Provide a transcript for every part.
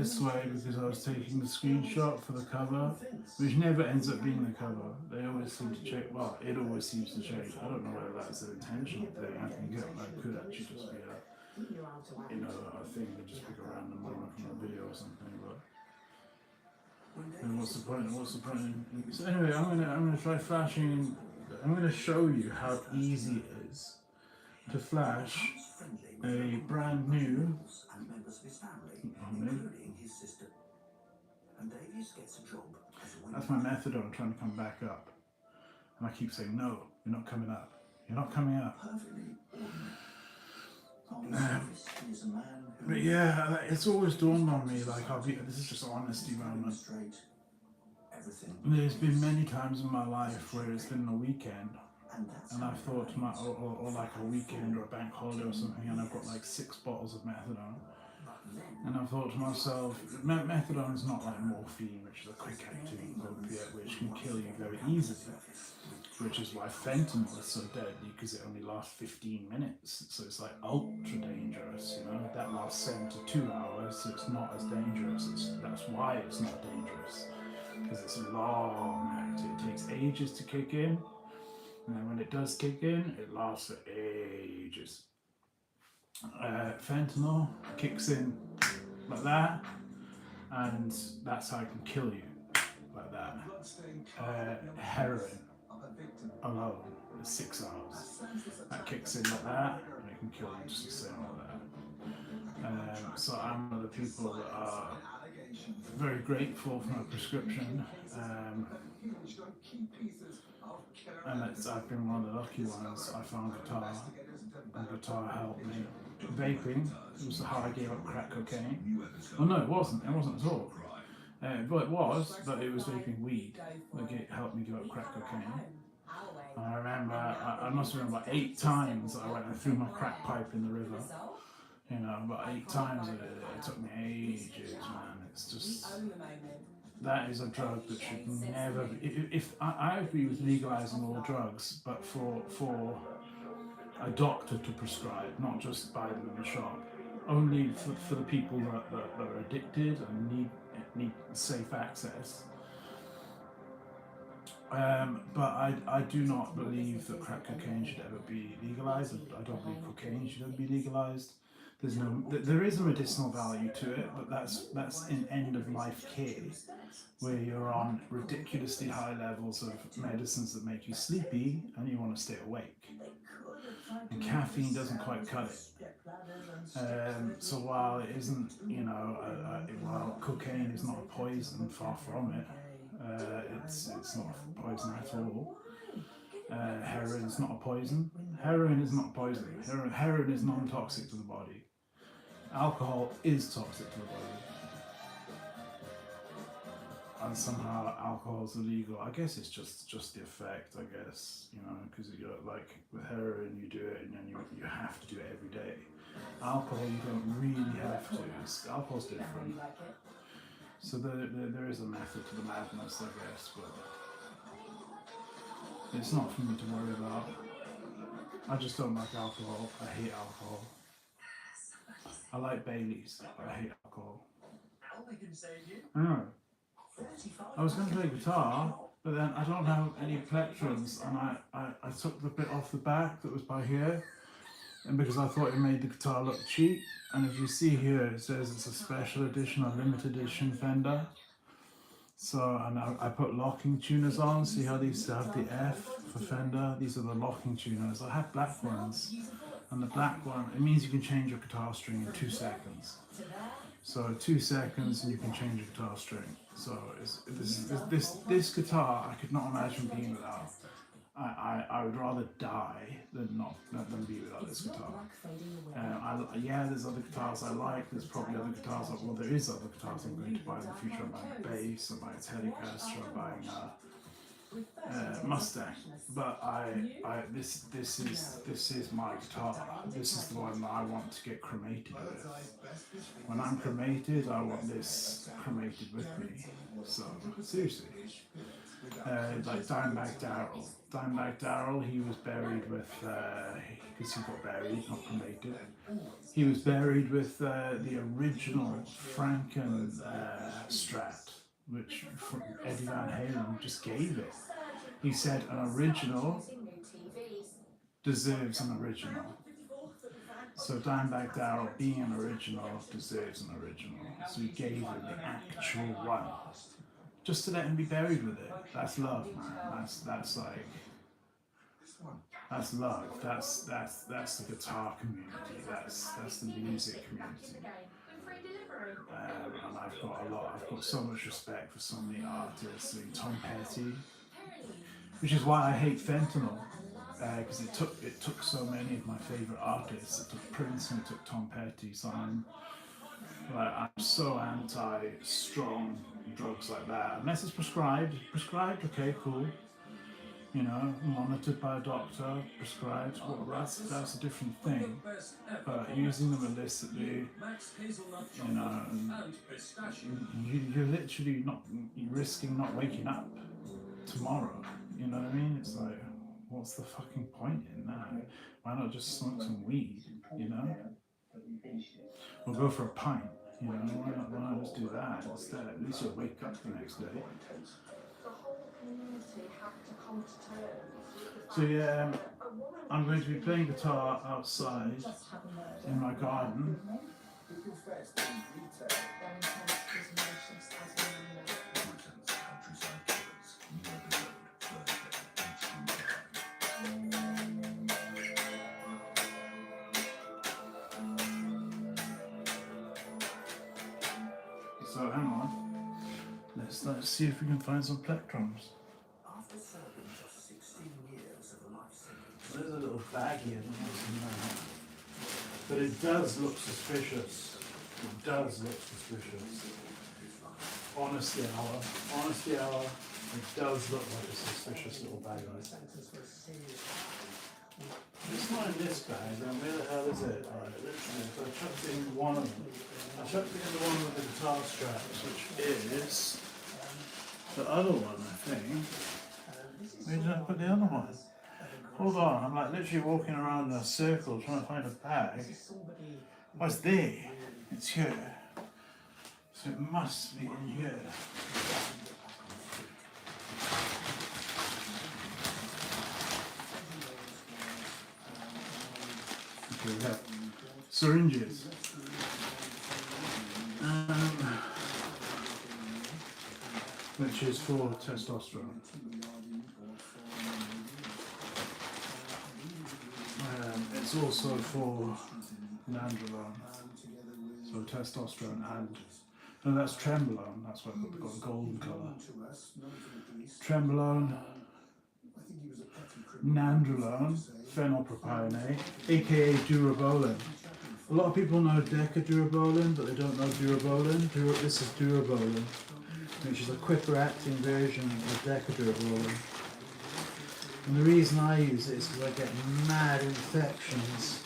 this way because I was taking the screenshot for the cover, which never ends up being the cover. They always seem to change. Well, it always seems to change. I don't know whether that's an intentional thing. I think it could actually just be a thing that just pick a random moment from a video or something. But and what's the point? What's the point? So anyway, I'm gonna try flashing. I'm gonna show you how easy it is to flash a brand new. That's my methadone trying to come back up, and I keep saying no. You're not coming up. You're not coming up. But yeah, it's always dawned on me, like, this is just an honesty moment. There's been many times in my life where it's been a weekend, and I've thought to or like a weekend or a bank holiday or something, and I've got like 6 bottles of methadone. And I've thought to myself, methadone is not like morphine, which is a quick-acting opiate which can kill you very easily. Which is why fentanyl is so deadly, because it only lasts 15 minutes. So it's like ultra dangerous, That lasts 72 hours, so it's not as dangerous. That's why it's not dangerous, because it's long acting. It takes ages to kick in, and then when it does kick in, it lasts for ages. Fentanyl kicks in like that, and that's how it can kill you, like that. Heroin alone is 6 hours. That kicks in like that, and it can kill you just the same like that. So I'm one of the people that are very grateful for my prescription, and I've been one of the lucky ones. I found guitar, and guitar helped me. Vaping was how I gave up crack cocaine. Well, no, it wasn't at all. But it was vaping weed that helped me give up crack cocaine. And I remember, I must remember 8 times I went and threw my crack pipe in the river. About 8 times it took me ages, man. It's just, that is a drug that should never be. If I agree with legalizing all drugs, but for a doctor to prescribe, not just buy them in the shop. Only for the people that are addicted and need safe access. But I do not believe that crack cocaine should ever be legalized. I don't believe cocaine should ever be legalized. There is a medicinal value to it, but that's in end of life care, where you're on ridiculously high levels of medicines that make you sleepy and you want to stay awake. And caffeine doesn't quite cut it. So while it isn't, while cocaine is not a poison, far from it, it's not a poison at all. Heroin is not a poison. Heroin is not poison. Heroin is non-toxic to the body. Alcohol is toxic to the body. And somehow alcohol is illegal. I guess it's just the effect, I guess, because like with heroin you do it and then you have to do it every day. Alcohol you don't really have to. Alcohol's different. So there is a method to the madness, I guess, but it's not for me to worry about. I just don't like alcohol. I hate alcohol. I like Baileys, but I hate alcohol. I know. I was going to play guitar, but then I don't have any plectrums, and I took the bit off the back that was by here, and because I thought it made the guitar look cheap. And if you see here, it says it's a special edition or limited edition Fender. So, and I put locking tuners on. See how these have the F for Fender? These are the locking tuners. I have black ones, and the black one, it means you can change your guitar string in 2 seconds. So 2 seconds and you can change your guitar string. So this guitar I could not imagine being without. I would rather die than be without this guitar. There's other guitars I like. There's probably other guitars. There is other guitars I'm going to buy in the future. I'm buying a bass, I'm buying a Telecaster, I'm buying a Mustang. But this is my guitar. This is the one that I want to get cremated with. When I'm cremated, I want this cremated with me. So seriously. like Dimebag Darrell, he was buried with, because he got buried, not cremated. He was buried with the original Franken Strat, which Eddie Van Halen just gave it. He said an original deserves an original. So Dimebag Darrell, being an original, deserves an original. So he gave him the actual one, just to let him be buried with it. That's love, man. That's like, that's love. That's the guitar community. That's the music community. And I've got so much respect for so many artists. I mean, Tom Petty, which is why I hate Fentanyl, because it took so many of my favorite artists. It took Prince and it took Tom Petty. So I'm so anti strong drugs like that, unless it's prescribed. Prescribed, okay, cool. You know, monitored by a doctor, prescribed. Well, that's a different thing. But using them illicitly, you know, you're literally you're risking not waking up tomorrow. You know what I mean? It's like, what's the fucking point in that? Why not just smoke some weed? You know, or go for a pint. You know, why not just do that instead? At least you'll wake up the next day. So yeah, I'm going to be playing guitar outside in my garden. So hang on, let's see if we can find some plectrums. There's a little baggie, but it does look suspicious. It does look suspicious. Honesty hour, it does look like a suspicious little baggie. It's not in this bag, then where the hell is it? Alright, literally, so I chucked it in one of them. I chucked it into one with the guitar straps, which is the other one, I think. Where did I put the other one? Hold on, I'm like literally walking around in a circle trying to find a bag. Oh, it's there. It's here. So it must be in here. Okay, we have syringes. Which is for testosterone. It's also for nandrolone, so testosterone and, no, that's trembolone, that's why I've got a golden colour. Trembolone, nandrolone, phenylpropionate, aka durabolin. A lot of people know decadurabolin, but they don't know durabolin. This is durabolin, which is a quicker acting version of decadurabolin. And the reason I use it is because I get mad infections.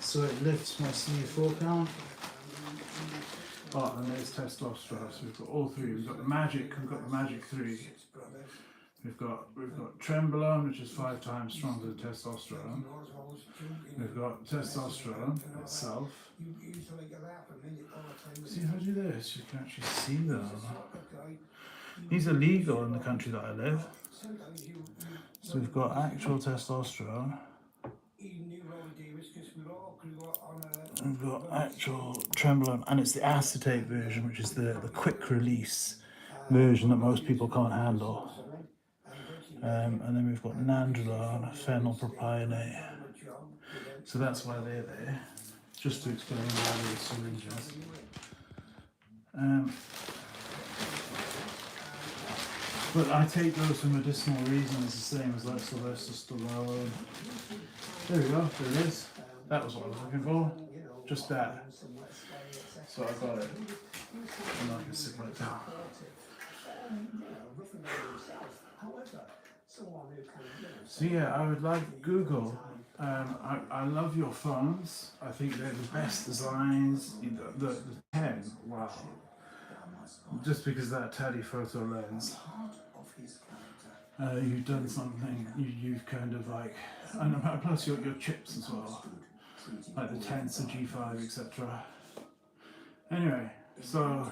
So it lifts my CD4 count. Oh, and there's testosterone. So we've got all three. We've got the Magic 3. We've got trembolone, which is 5 times stronger than testosterone. We've got testosterone itself. See how I do this? You can actually see them. These are legal in the country that I live. So we've got actual testosterone. We've got actual trembolone, and it's the acetate version, which is the quick release version that most people can't handle. And then we've got nandrolone, phenylpropionate. So that's why they're there, just to explain why they're syringes. But I take those for medicinal reasons, the same as like Sylvester Stallone. There we go, there it is. That was what I was looking for. Just that. So I got it. And I can sit right down. So yeah, I would like Google. I love your phones. I think they're the best designs. The 10, wow. just because that telephoto lens, you've done something, you've kind of like, and plus your chips as well, like the Tensor G5, etc. Anyway, so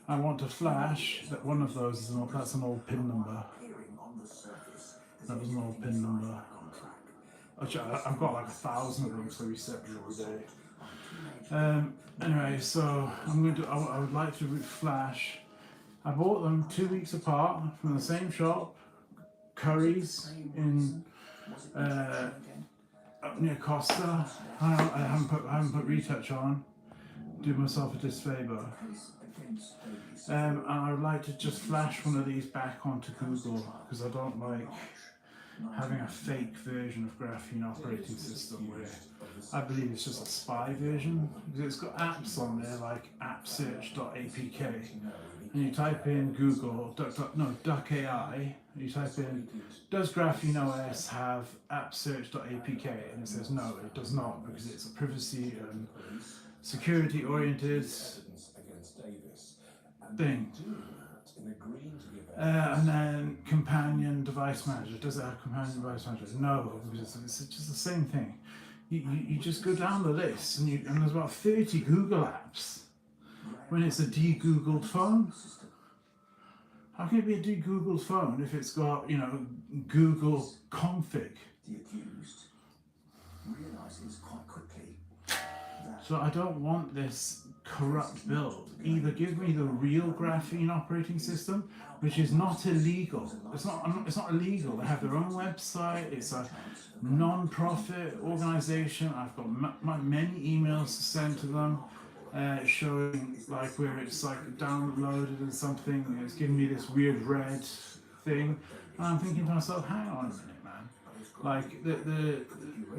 I want to flash that one of those is that's an old pin number. That was an old pin number. Actually, I've got like 1,000 of them, so we set them every day. Anyway, so I would like to flash. I bought them 2 weeks apart from the same shop, Curry's in up near Costa. I haven't put retouch on. Do myself a disfavour. And I would like to just flash one of these back onto Google because I don't like having a fake version of Graphene operating system where I believe it's just a spy version, because it's got apps on there like appsearch.apk, and you type in Google, duck AI, you type in, does Graphene OS have appsearch.apk, and it says no, it does not, because it's a privacy and security oriented thing. And then companion device manager. Does it have companion device manager? No, because it's just the same thing. You just go down the list and there's about 30 Google apps when it's a de-Googled phone. How can it be a de-Googled phone if it's got, Google config? So I don't want this corrupt build. Either give me the real Graphene operating system, which is not illegal. It's not illegal. They have their own website. It's a non-profit organization. I've got many emails to send to them, showing like where it's like downloaded and something. It's giving me this weird red thing, and I'm thinking to myself, hang on a minute, man. Like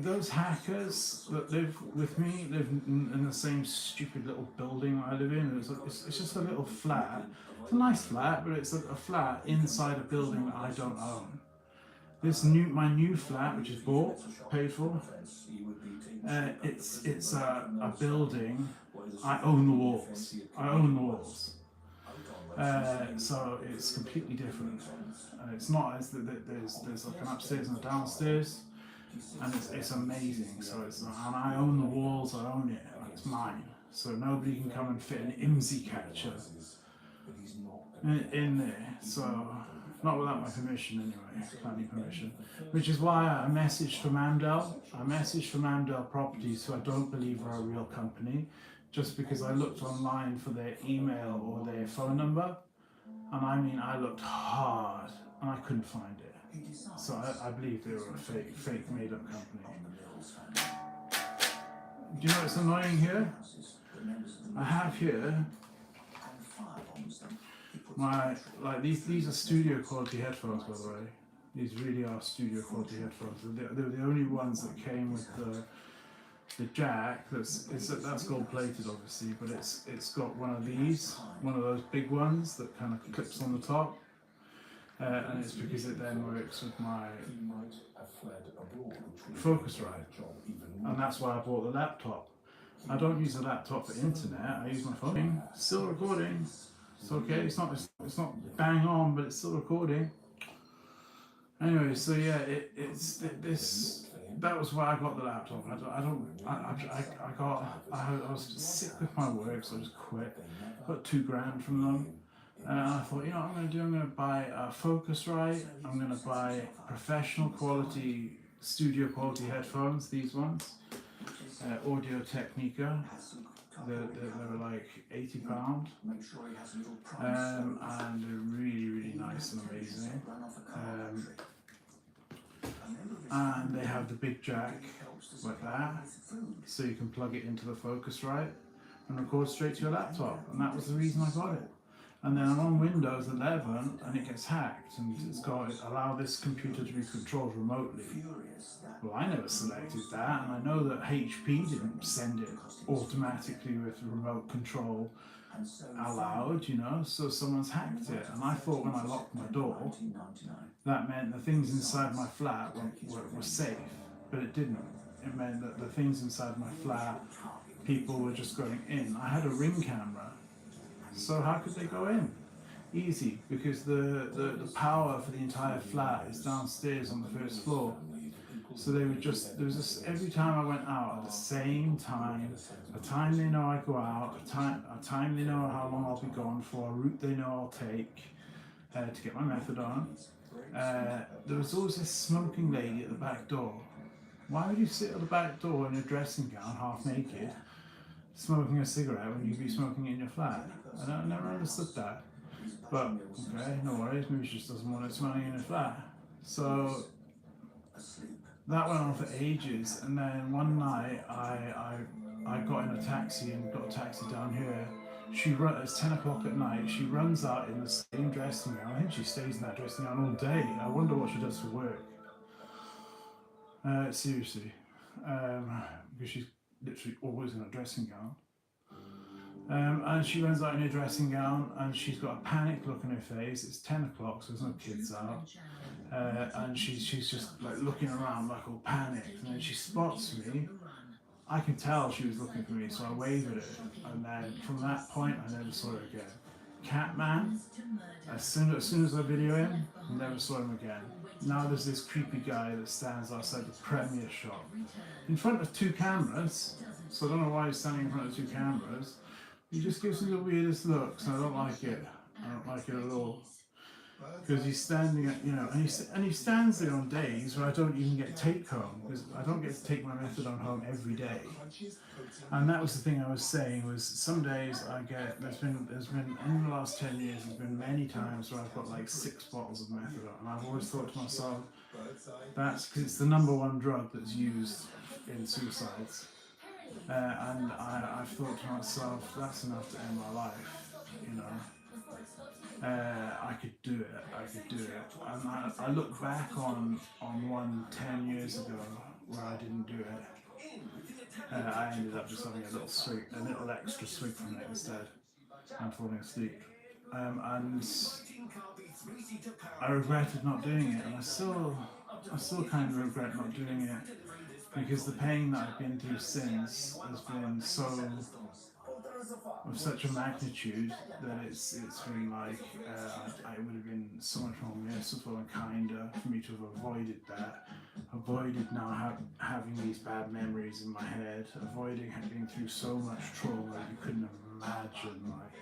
those hackers that live with me live in the same stupid little building I live in. It's just a little flat. It's a nice flat, but it's a flat inside a building that I don't own. My new flat, which is bought, paid for, it's a building. I own the walls. So it's completely different. It's not as there's like an upstairs and a downstairs, and it's amazing. So and I own the walls. I own it. It's mine. So nobody can come and fit an IMSI catcher in there. So not without my permission anyway, planning permission. Which is why I messaged from Amdel. I messaged from Amdel Properties, who I don't believe are a real company, just because I looked online for their email or their phone number, and I looked hard and I couldn't find it. So I believe they were a fake made-up company. Do you know what's annoying here? I have here these are studio quality headphones, by the way. These really are studio quality headphones. They're the only ones that came with the jack. That's gold plated, obviously, but it's got one of those big ones that kind of clips on the top, and it's because it then works with my Focusrite, and that's why I bought the laptop. I don't use the laptop for internet. I use my phone. Still recording. It's okay. It's not bang on, but it's still recording. Anyway, so yeah, that was why I got the laptop. I was sick with my work, so I just quit. Got $2,000 from them, and I thought, what I'm going to do? I'm going to buy a Focusrite. I'm going to buy professional quality, studio quality headphones. These ones, Audio Technica. They were like £80, and they're really, really nice and amazing. And they have the big jack like that, so you can plug it into the Focusrite and record straight to your laptop. And that was the reason I got it. And then I'm on Windows 11 and it gets hacked, and allow this computer to be controlled remotely. Well, I never selected that, and I know that HP didn't send it automatically with remote control allowed, so someone's hacked it. And I thought when I locked my door, that meant the things inside my flat were safe, but it didn't. It meant that the things inside my flat, people were just going in. I had a Ring camera, So how could they go in? Easy, because the power for the entire flat is downstairs on the first floor. So they would just, there was this, every time I went out at the same time, a time they know I go out, a time they know how long I'll be gone for, a route they know I'll take to get my methadone. There was always this smoking lady at the back door. Why would you sit at the back door in a dressing gown, half naked, smoking a cigarette when you could be smoking in your flat? I never understood that. But okay, no worries, maybe she just doesn't want it smelling in her flat. So that went on for ages, and then one night I got in a taxi and got a taxi down here. It's 10 o'clock at night. She runs out in the same dressing gown. I think she stays in that dressing gown all day. I wonder what she does for work. Seriously, because she's literally always in a dressing gown. And she runs out in her dressing gown, and she's got a panicked look on her face. It's 10 o'clock, so there's no kids out. And she's just like looking around like all panicked, and then she spots me. I can tell she was looking for me, so I wave at her, and then from that point I never saw her again. Catman, as soon as I video him, I never saw him again. Now there's this creepy guy that stands outside the Premier shop in front of 2 cameras, so I don't know why he's standing in front of 2 cameras. He just gives me the weirdest looks, and I don't like it. I don't like it at all. Because he's standing at, and he stands there on days where I don't even get take home, because I don't get to take my methadone home every day. And that was the thing I was saying, was some days I get, there's been in the last 10 years, there's been many times where I've got like 6 bottles of methadone, and I've always thought to myself, that's because it's the #1 drug that's used in suicides. And I've thought to myself, that's enough to end my life, you know. I could do it. And I look back on one 10 years ago where I didn't do it. I ended up just having a little extra swig from it instead, and falling asleep. And I regretted not doing it, and I still kind of regret not doing it, because the pain that I've been through since has been so of such a magnitude that it's been like it would have been so much more merciful and kinder for me to have avoided now having these bad memories in my head, avoiding being through so much trauma that you couldn't imagine. Like,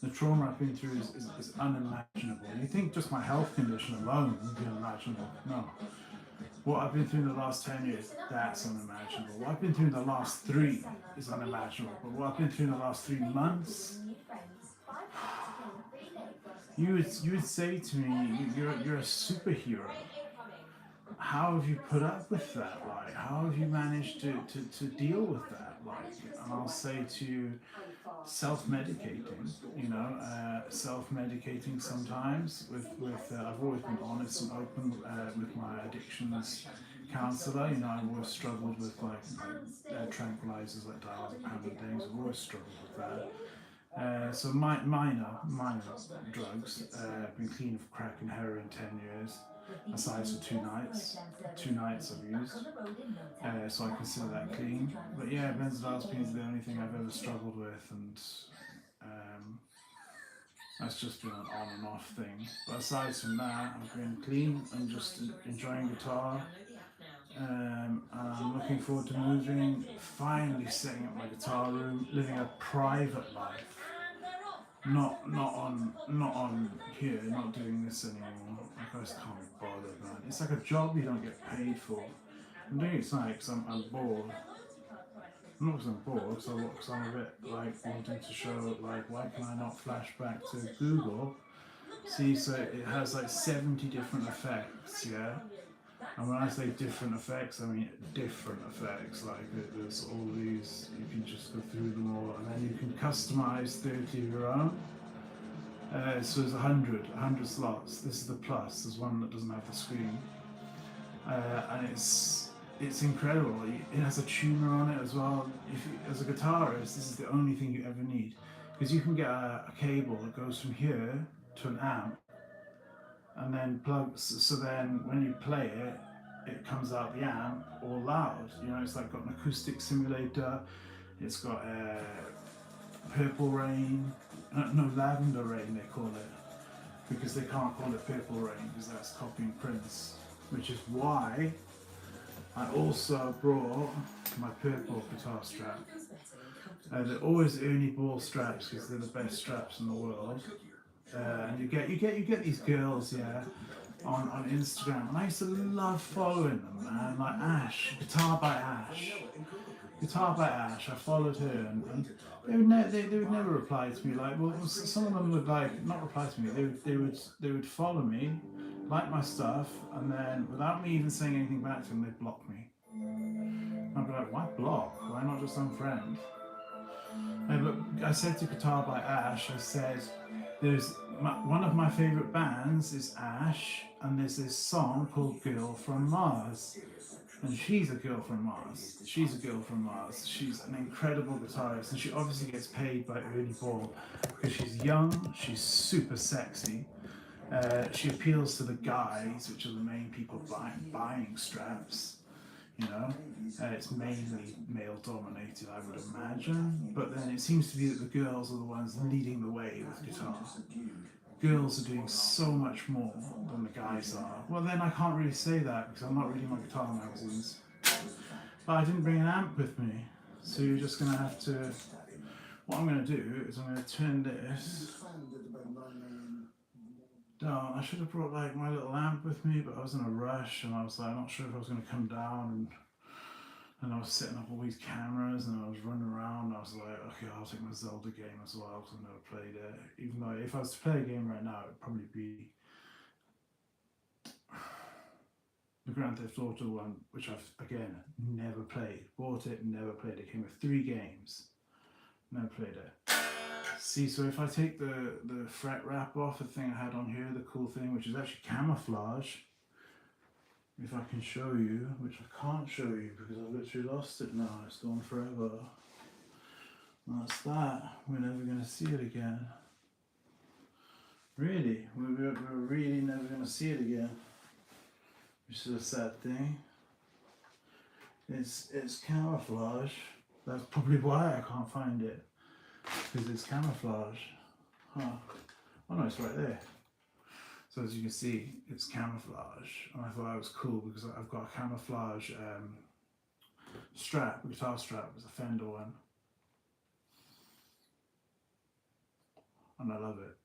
the trauma I've been through is unimaginable. You think just my health condition alone would be unimaginable? No. What I've been through in the last 10 years, that's unimaginable. What I've been through in the last 3 is unimaginable. But what I've been through in the last 3 months, you would say to me, you're a superhero. How have you put up with that? Like, how have you managed to deal with that? Like, and I'll say to you, self-medicating, self-medicating sometimes with I've always been honest and open with my addictions counsellor. I've always struggled with like tranquilizers like diazepam and things. I've always struggled with that. So minor drugs. I've been clean of crack and heroin 10 years, aside for 2 nights. 2 nights I've used, so I consider that clean. But yeah, benzodiazepines is the only thing I've ever struggled with, and that's just been an on and off thing. But aside from that, I've been clean and just enjoying guitar. And I'm looking forward to finally setting up my guitar room, living a private life. Not on here, not doing this anymore. I just can't be bothered, man. It's like a job you don't get paid for. I'm doing it tonight because I'm bored. Not because I'm bored, because I'm a bit like wanting to show like, why can I not flash back to Google? See, so it has like 70 different effects, yeah? And when I say different effects, I mean different effects. Like there's all these, you can just go through them all, and then you can customize 30 of your own. So there's 100 slots. This is the plus. There's one that doesn't have the screen, and it's incredible. It has a tuner on it as well. As a guitarist, this is the only thing you ever need, because you can get a cable that goes from here to an amp, and then plugs. So then when you play it, it comes out the amp all loud. It's like got an acoustic simulator. It's got Purple Rain. no, lavender rain they call it, because they can't call it purple rain because that's copying Prince, which is why I also brought my purple guitar strap. They're always Ernie Ball straps because they're the best straps in the world. And you get these girls, yeah, on Instagram, and I used to love following them, man. Like Ash, Guitar by Ash. Guitar by Ash, I followed her, and they would never reply to me. Like, well, some of them would like not reply to me. They would follow me, like my stuff, and then without me even saying anything back to them, they'd block me. I'd be like, why block? Why not just unfriend? And look, I said to Guitar by Ash, I said, one of my favourite bands is Ash, and there's this song called Girl from Mars. And she's a girl from Mars. She's a girl from Mars. She's an incredible guitarist, and she obviously gets paid by Ernie Ball because she's young, she's super sexy. She appeals to the guys, which are the main people buying straps. You know, it's mainly male dominated, I would imagine, but then it seems to be that the girls are the ones leading the way with guitar. Girls are doing so much more than the guys are. Well, then I can't really say that because I'm not reading my guitar magazines. But I didn't bring an amp with me, so you're just going to have to... What I'm going to do is I'm going to turn this down. I should have brought like my little amp with me, but I was in a rush and I was like not sure if I was going to come down, and I was setting up all these cameras and I was running around and I was like, okay, I'll take my Zelda game as well because I've never played it. Even though if I was to play a game right now, it would probably be the Grand Theft Auto one, which I've again never played. Bought it, never played it. It came with 3 games, never played it. See, so if I take the fret wrap off, the thing I had on here, the cool thing, which is actually camouflage, if I can show you, which I can't show you because I've literally lost it now, it's gone forever. And that's that, we're never going to see it again. Really, we're really never going to see it again, which is a sad thing. It's camouflage, that's probably why I can't find it. Because it's camouflage. Huh. Oh no, it's right there. So as you can see, it's camouflage. And I thought that was cool because I've got a camouflage strap, guitar strap, it's a Fender one. And I love it.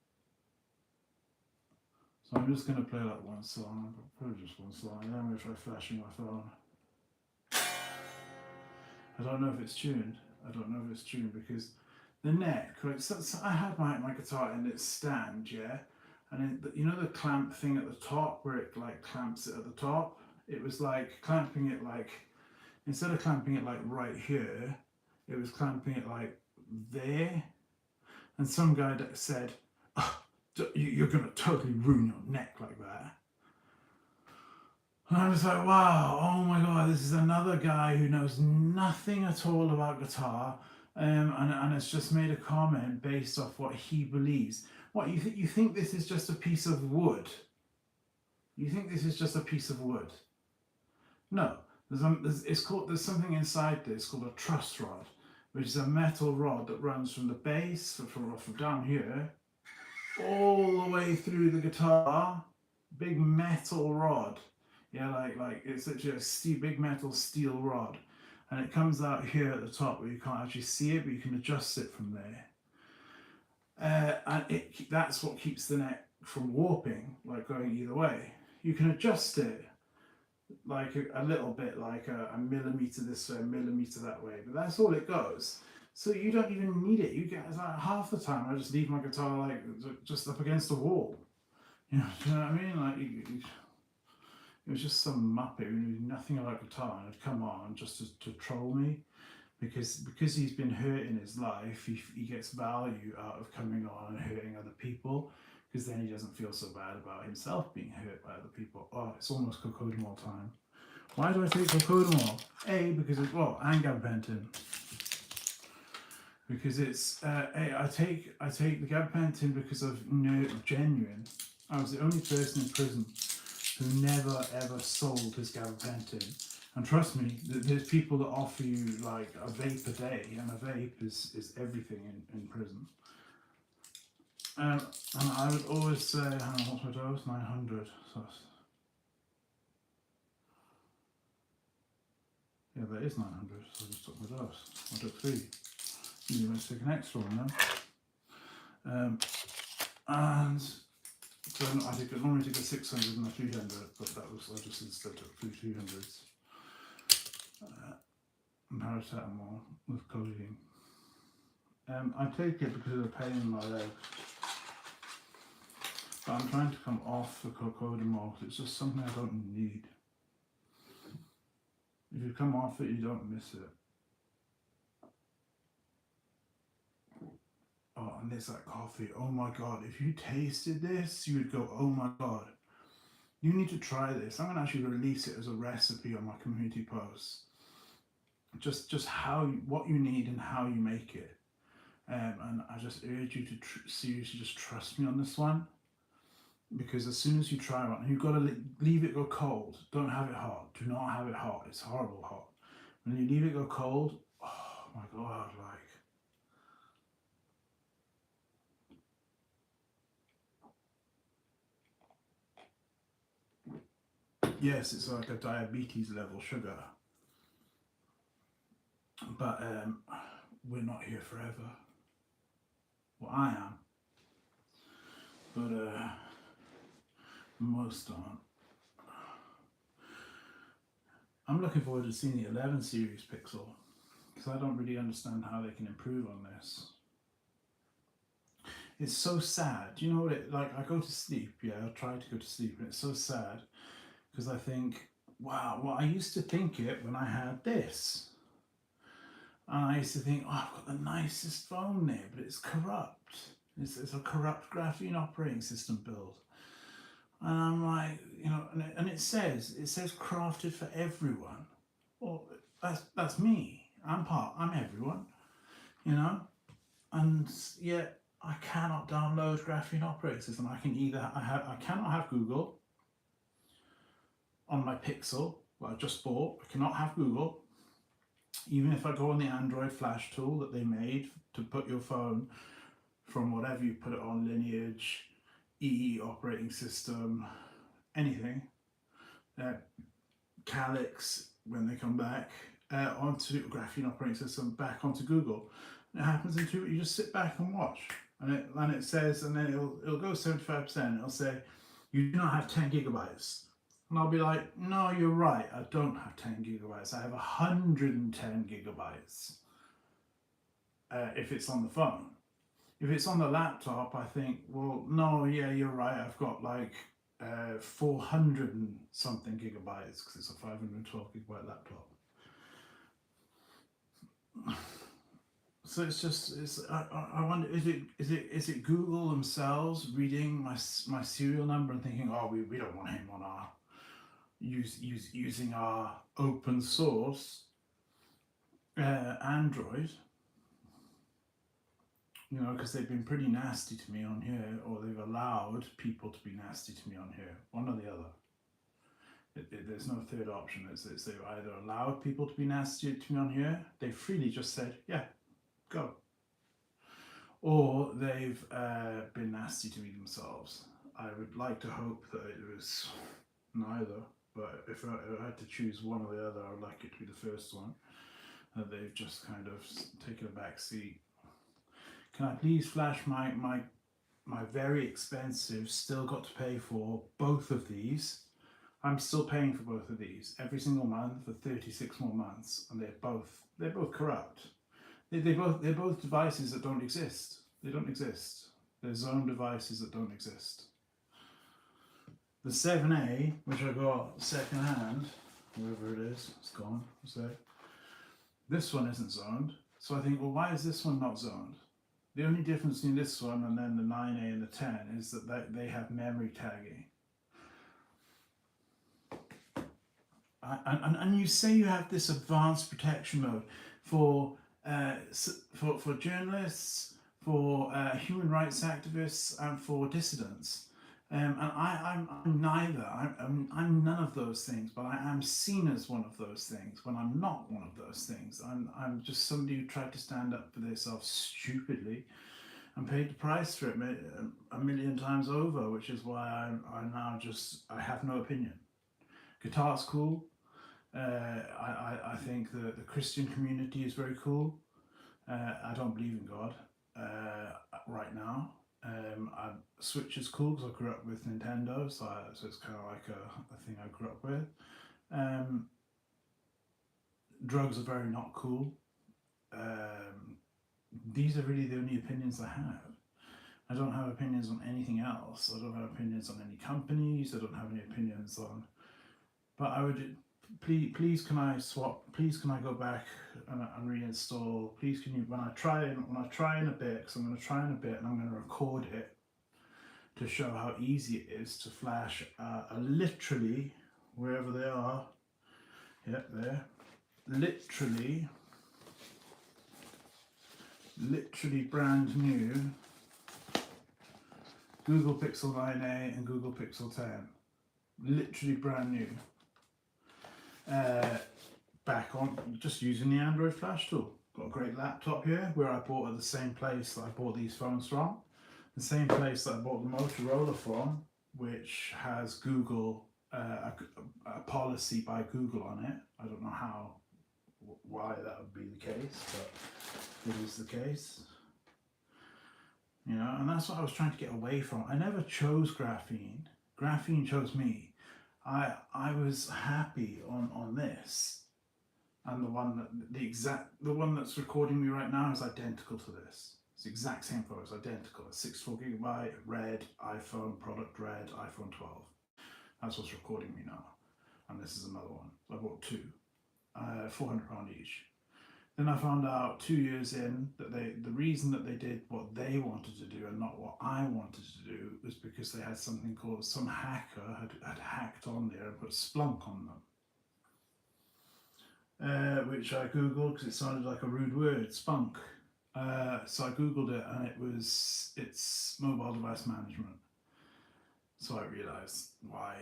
So I'm just going to play like one song, probably just one song, and then I'm going to try flashing my phone. I don't know if it's tuned. I don't know if it's tuned because the neck, right? So I had my guitar in its stand, yeah, and you know the clamp thing at the top where it like clamps it at the top. It was like clamping it like, instead of clamping it like right here, it was clamping it like there. And some guy that said, oh, "You're gonna totally ruin your neck like that." And I was like, wow, oh my god, this is another guy who knows nothing at all about guitar. And it's just made a comment based off what he believes. What, you think this is just a piece of wood? You think this is just a piece of wood? No, there's something inside this called a truss rod, which is a metal rod that runs from the base, from down here, all the way through the guitar. Big metal rod. Yeah, like it's actually a big metal steel rod. And it comes out here at the top where you can't actually see it, but you can adjust it from there. And that's what keeps the neck from warping, like going either way. You can adjust it like a little bit, like a millimeter this way, a millimeter that way, but that's all it goes. So you don't even need it. You get like half the time I just leave my guitar like just up against a wall. You know what I mean? Like it was just some muppet who knew nothing about guitar and had come on just to troll me, because he's been hurt in his life. He gets value out of coming on and hurting other people, because then he doesn't feel so bad about himself being hurt by other people. Oh, it's almost Cocodamol time. Why do I take Cocodamol? A, because it's, well, and gabapentin. Because it's, I take the gabapentin because of genuine. I was the only person in prison who never ever sold his gabapentin. And trust me, there's people that offer you like a vape a day, and a vape is everything in prison. And I would always say, hang on, what's my dose? 900. So yeah, that is 900. So I just took my dose. I took 3. You must take an extra one then. And so I think I normally take a 600 and a 300, but that was, I just instead took 2 200s. And paracetamol with codeine. I take it because of the pain in my legs. But I'm trying to come off the cocodamol because it's just something I don't need. If you come off it, you don't miss it. Oh, and there's that coffee. Oh my god, if you tasted this, you would go, oh my god. You need to try this. I'm going to actually release it as a recipe on my community posts. Just how, what you need and how you make it. And I just urge you to seriously just trust me on this one. Because as soon as you try one, you've got to leave it go cold. Don't have it hot. Do not have it hot. It's horrible hot. When you leave it go cold, oh my god, like, yes, it's like a diabetes level sugar. But we're not here forever. Well, I am. But most aren't. I'm looking forward to seeing the 11 series Pixel, because I don't really understand how they can improve on this. It's so sad. Do you know what it, like, I go to sleep, yeah, I try to go to sleep, and it's so sad, because I think, wow, well, I used to think it when I had this. And I used to think, oh, I've got the nicest phone there, but it's corrupt. It's a corrupt graphene operating system build. And I'm like, you know, and it says crafted for everyone. Well, that's me. I'm everyone, you know. And yet I cannot download graphene operating system. I cannot have Google on my Pixel, what I just bought. I cannot have Google. Even if I go on the Android flash tool that they made to put your phone from whatever you put it on, Lineage, EE operating system, anything, Calyx, when they come back, onto graphene operating system, back onto Google. And it happens in 2, you just sit back and watch. And it says, and then it'll go 75%, it'll say, you do not have 10 gigabytes. And I'll be like, no, you're right, I don't have 10 gigabytes, I have 110 gigabytes. If it's on the phone. If it's on the laptop, I think, well, no, yeah, you're right, I've got like 400 and something gigabytes because it's a 512 gigabyte laptop. So it's just, I wonder, is it Google themselves reading my serial number and thinking, oh, we don't want him on our using our open source Android, you know, because they've been pretty nasty to me on here, or they've allowed people to be nasty to me on here, one or the other. There's no third option. They've either allowed people to be nasty to me on here, they freely just said, yeah, go. Or they've been nasty to me themselves. I would like to hope that it was neither, but if I had to choose one or the other, I would like it to be the first one. That they've just kind of taken a back seat. Can I please flash my very expensive, still got to pay for both of these? I'm still paying for both of these every single month for 36 more months, and they're both corrupt. They're both devices that don't exist. They don't exist. They're zone devices that don't exist. The 7A, which I got second hand, wherever it is, it's gone. So this one isn't zoned. So I think, well, why is this one not zoned? The only difference between this one and then the 9A and the 10 is that they have memory tagging. And you say you have this advanced protection mode for journalists, for human rights activists, and for dissidents. And I'm neither. I'm none of those things, but I am seen as one of those things when I'm not one of those things. I'm just somebody who tried to stand up for themselves stupidly, and paid the price for it a million times over, which is why I now I have no opinion. Guitar's cool. I think the Christian community is very cool. I don't believe in God right now. Switch is cool because I grew up with Nintendo, so it's kind of like a thing I grew up with. Drugs are very not cool. These are really the only opinions I have. I don't have opinions on anything else. I don't have opinions on any companies. I don't have any opinions on. But I would please can I swap? Please can I go back and reinstall? Please can you when I try in a bit, because I'm going to try in a bit and I'm going to record it to show how easy it is to flash literally wherever they are. Yep, there. Literally brand new Google Pixel 9a and Google Pixel 10. Literally brand new. Back on, just using the Android flash tool. Got a great laptop here where I bought at the same place that I bought these phones from. The same place that I bought the Motorola from, which has Google, a policy by Google on it. I don't know why that would be the case, but it is the case. You know, and that's what I was trying to get away from. I never chose graphene. Graphene chose me. I was happy on this, and the one that's recording me right now is identical to this. It's the exact same photo. It's identical. It's 64GB, red, iPhone, product red, iPhone 12. That's what's recording me now. And this is another one. I bought two, £400 each. Then I found out 2 years in that the reason that they did what they wanted to do and not what I wanted to do was because they had something called, some hacker had hacked on there and put Splunk on them. Which I googled because it sounded like a rude word, spunk. So I googled it and it's mobile device management. So I realised why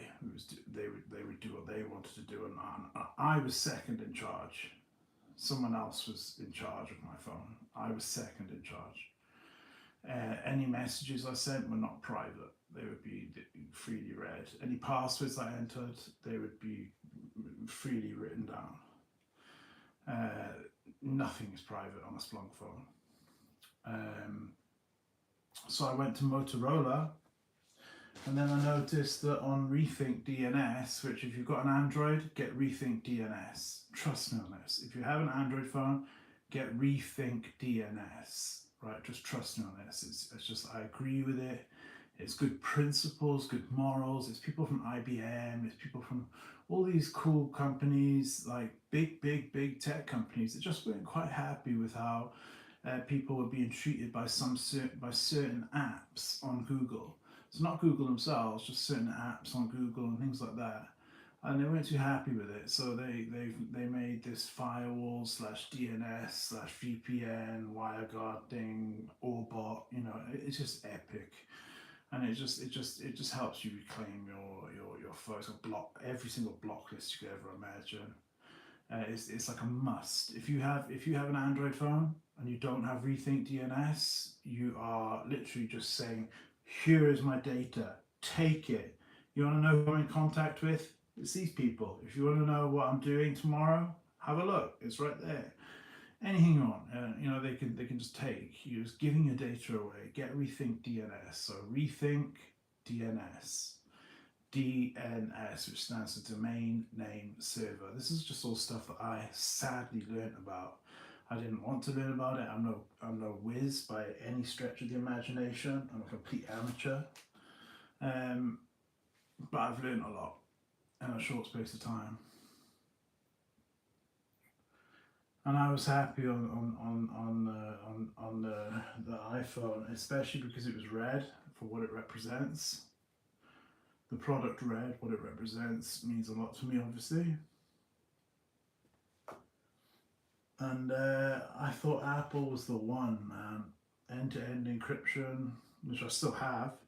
they would do what they wanted to do, and I was second in charge. Someone else was in charge of my phone. I was second in charge. Any messages I sent were not private. They would be freely read. Any passwords I entered, they would be freely written down. Nothing is private on a Splunk phone. So I went to Motorola, and then I noticed that on Rethink DNS, which if you've got an Android, get Rethink DNS. Trust me on this. If you have an Android phone, get Rethink DNS. Right, just trust me on this. It's just, I agree with it. It's good principles, good morals. It's people from IBM. It's people from all these cool companies, like big tech companies that just weren't quite happy with how people were being treated by certain apps on Google. It's not Google themselves, just certain apps on Google and things like that. And they weren't too happy with it, so they made this firewall /DNS /VPN WireGuard thing, Orbot. You know, it's just epic, and it just helps you reclaim your photos. Block every single block list you could ever imagine. It's like a must. If you have an Android phone and you don't have Rethink DNS, you are literally just saying, here is my data, take it. You want to know who I'm in contact with? It's these people. If you want to know what I'm doing tomorrow, have a look. It's right there. Anything on, you know, they can just take. You're just giving your data away. Get Rethink DNS. So Rethink DNS. DNS, which stands for Domain Name Server. This is just all stuff that I sadly learned about. I didn't want to learn about it. I'm no whiz by any stretch of the imagination. I'm a complete amateur. But I've learned a lot in a short space of time. And I was happy on the iPhone, especially because it was red for what it represents. The product red, what it represents, means a lot to me, obviously. And I thought Apple was the one, man. End-to-end encryption, which I still have,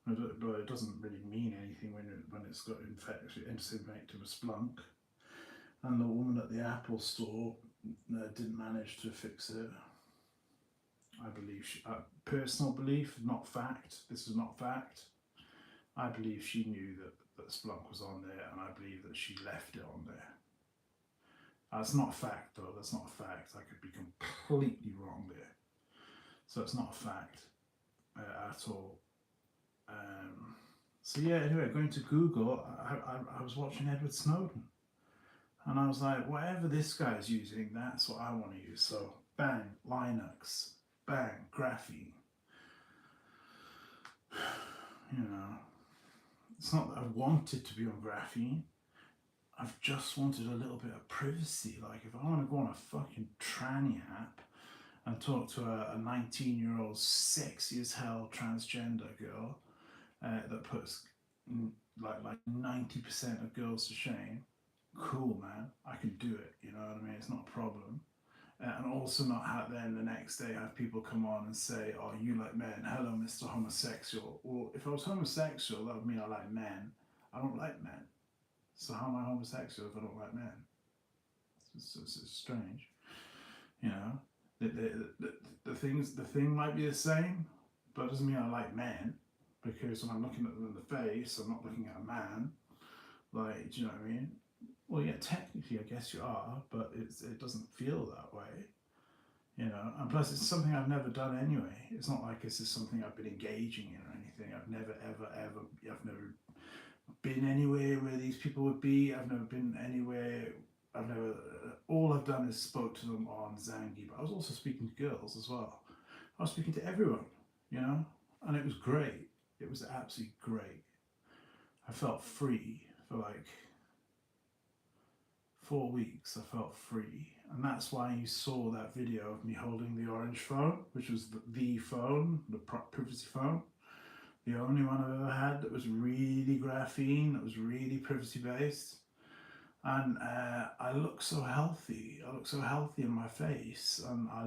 but it doesn't really mean anything when it's got interconnected with Splunk. And the woman at the Apple store didn't manage to fix it. I believe she, personal belief, not fact. This is not fact. I believe she knew that Splunk was on there, and I believe that she left it on there. That's not a fact, though. That's not a fact. I could be completely wrong there. So it's not a fact at all. So yeah, anyway, going to Google, I was watching Edward Snowden. And I was like, whatever this guy's using, that's what I want to use. So bang, Linux, bang, graphene. You know, it's not that I wanted to be on graphene. I've just wanted a little bit of privacy. Like, if I want to go on a fucking tranny app and talk to a 19-year-old sexy as hell transgender girl that puts like 90% of girls to shame, cool, man, I can do it. You know what I mean? It's not a problem. And also not have then the next day have people come on and say, oh, you like men, hello, Mr. Homosexual. Well, if I was homosexual, that would mean I like men. I don't like men. So how am I homosexual if I don't like men? It's strange. You know, the thing might be the same, but it doesn't mean I like men, because when I'm looking at them in the face, I'm not looking at a man. Like, do you know what I mean? Well, yeah, technically, I guess you are, but it doesn't feel that way, you know. And plus, it's something I've never done anyway. It's not like this is something I've been engaging in or anything. I've never, ever, I've never been anywhere where these people would be. I've never been anywhere. I've never. All I've done is spoke to them on Zangi, but I was also speaking to girls as well. I was speaking to everyone, you know, and it was great. It was absolutely great. I felt free for like 4 weeks. I felt free, and that's why you saw that video of me holding the orange phone, which was the phone, the privacy phone, the only one I've ever had that was really graphene, that was really privacy based. And I look so healthy. I look so healthy in my face, and I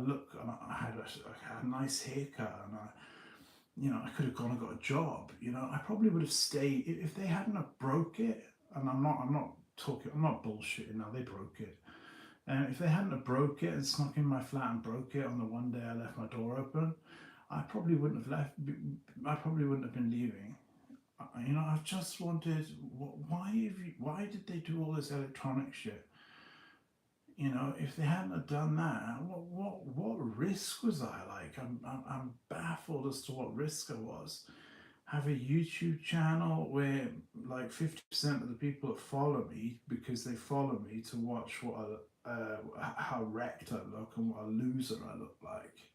had a nice haircut, and I could have gone and got a job. I probably would have stayed if they hadn't have broke it. And I'm not bullshitting now. They broke it. And if they hadn't have broke it and snuck in my flat and broke it on the one day I left my door open, I probably wouldn't have left. I probably wouldn't have been leaving. I just wanted. Why did they do all this electronic shit? If they hadn't have done that, what risk was I like? I'm baffled as to what risk I was. Have a YouTube channel where like 50% of the people that follow me, because they follow me to watch how wrecked I look and what a loser I look like.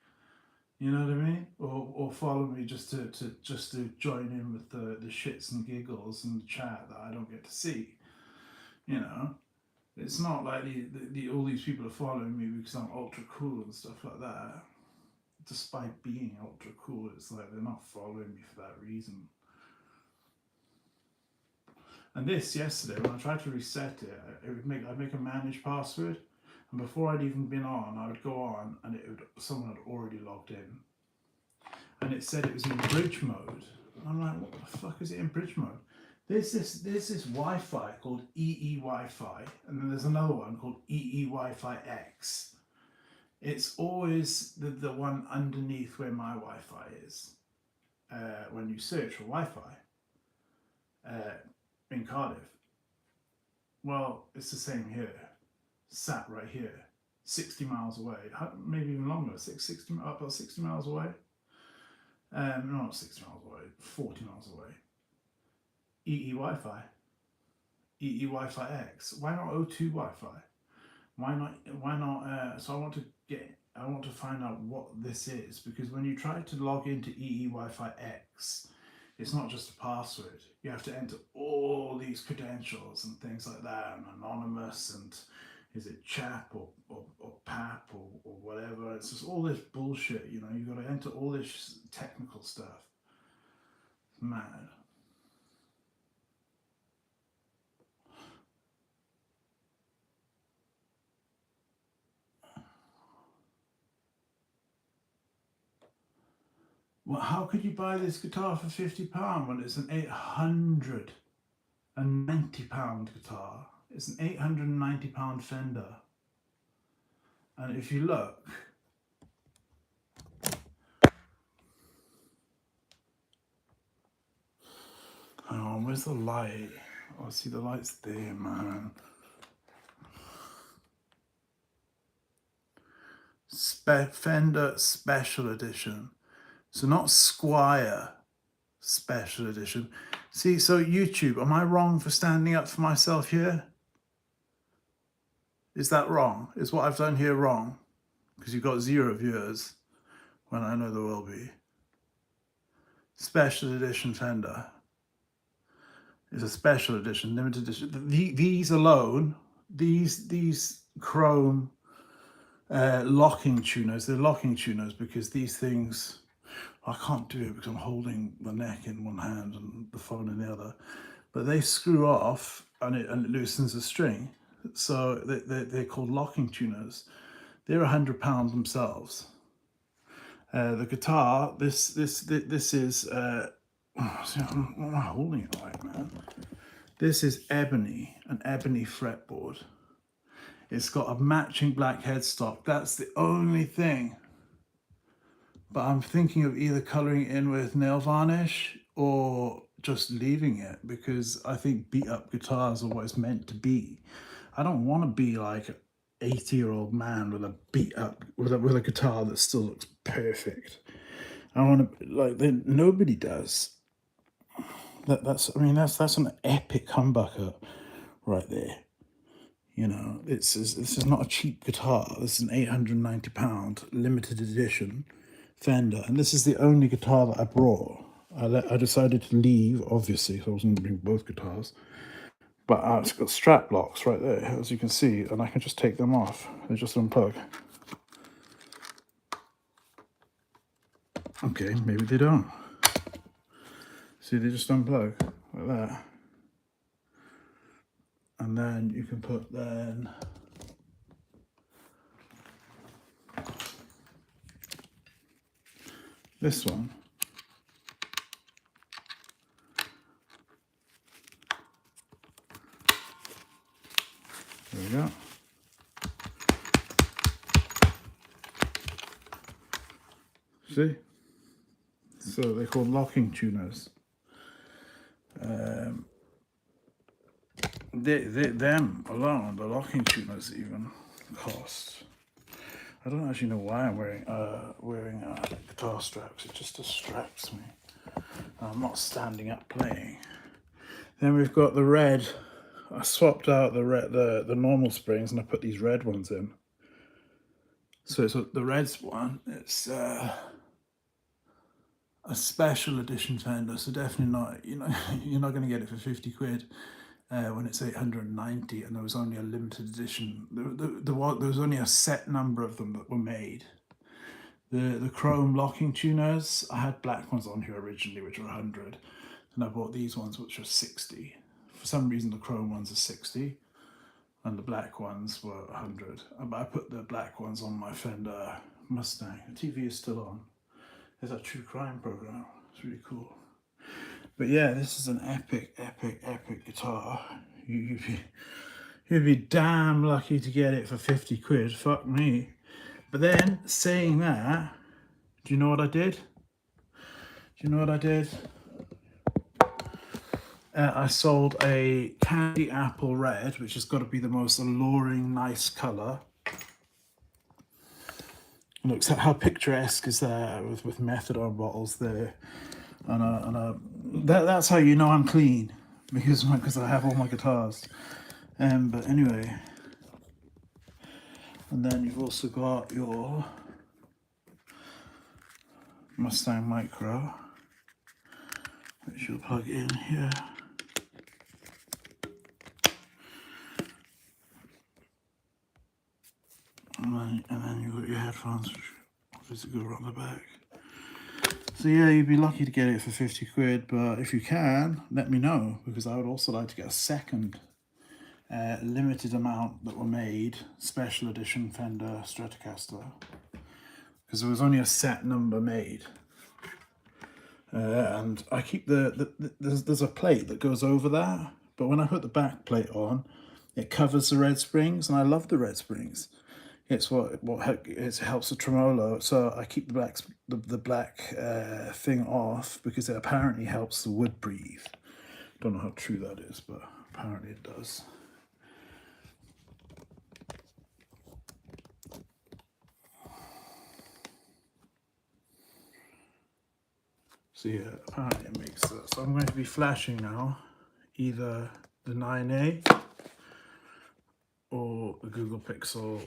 You know what I mean? Or follow me just to join in with the shits and giggles and the chat that I don't get to see. It's not like all these people are following me because I'm ultra cool and stuff like that. Despite being ultra cool, it's like they're not following me for that reason. And this yesterday, when I tried to reset it, I'd make a manage password, and before I'd even been on, I would go on, and someone had already logged in, and it said it was in bridge mode. I'm like, what the fuck is it in bridge mode? There's this Wi-Fi called EE Wi-Fi, and then there's another one called EE Wi-Fi X. It's always the one underneath where my Wi-Fi is. When you search for Wi-Fi in Cardiff. Well, it's the same here. Sat right here, 60 miles away, maybe even longer, about 60 miles away. No, not 60 miles away, 40 miles away. EE Wi-Fi. EE Wi-Fi X. Why not O2 Wi-Fi? Why not? So I want to find out what this is, because when you try to log into EE Wi-Fi X, it's not just a password. You have to enter all these credentials and things like that, and anonymous, and is it chap or pap or whatever. It's just all this bullshit. You've got to enter all this technical stuff. It's mad. Well, how could you buy this guitar for £50 when it's an £890 guitar? It's an £890 Fender. And if you look, where's the light? Oh, see, the light's there, man. Fender Special Edition. So not Squire Special Edition. See, so YouTube, am I wrong for standing up for myself here? Is that wrong? Is what I've done here wrong? Because you've got 0 viewers when I know there will be. Special Edition Fender. It's a special edition, limited edition. These alone, these chrome locking tuners, they're locking tuners because these things, I can't do it because I'm holding the neck in one hand and the phone in the other, but they screw off and it loosens the string. So they're called locking tuners. They're £100 themselves. The guitar, this is, see, I'm not holding it right, man. This is ebony, an ebony fretboard. It's got a matching black headstock. That's the only thing. But I'm thinking of either colouring it in with nail varnish or just leaving it, because I think beat up guitars are what it's meant to be. I don't want to be like an 80-year-old man with a beat up, with a guitar that still looks perfect. I want to, like, nobody does. That's an epic humbucker right there. You know, this is not a cheap guitar. This is an £890 limited edition Fender, and this is the only guitar that I brought. I decided to leave, obviously, so I was going to bring both guitars. But it's got strap locks right there, as you can see, and I can just take them off. They just unplug. Okay, maybe they don't. See, they just unplug like that. And then you can put this one. There we go. See? So they're called locking tuners. Them alone, the locking tuners even cost. I don't actually know why I'm wearing guitar straps. It just distracts me. I'm not standing up playing. Then we've got the red. I swapped out the normal springs and I put these red ones in. So the red one, it's a special edition Fender, so definitely not, you're not going to get it for 50 quid when it's 890, and there was only a limited edition. There was only a set number of them that were made. The chrome locking tuners, I had black ones on here originally, which were 100, and I bought these ones, which were 60. For some reason, the chrome ones are 60, and the black ones were 100. But I put the black ones on my Fender Mustang. The TV is still on. There's a true crime program. It's really cool. But yeah, this is an epic guitar. You'd be damn lucky to get it for 50 quid. Fuck me. But then, saying that, do you know what I did? I sold a candy apple red, which has got to be the most alluring, nice colour. Looks at how picturesque is that with methadone bottles there, and that's how you know I'm clean, because I have all my guitars. But anyway, and then you've also got your Mustang Micro, which you'll plug in here. And then you've got your headphones, which obviously go around the back. So yeah, you'd be lucky to get it for 50 quid, but if you can, let me know, because I would also like to get a second limited amount that were made, special edition Fender Stratocaster, because there was only a set number made. And I keep there's a plate that goes over that, but when I put the back plate on, it covers the red springs, and I love the red springs. It's it helps the tremolo. So I keep the black thing off, because it apparently helps the wood breathe. Don't know how true that is, but apparently it does. So yeah, apparently it makes that. So I'm going to be flashing now either the 9A or the Google Pixel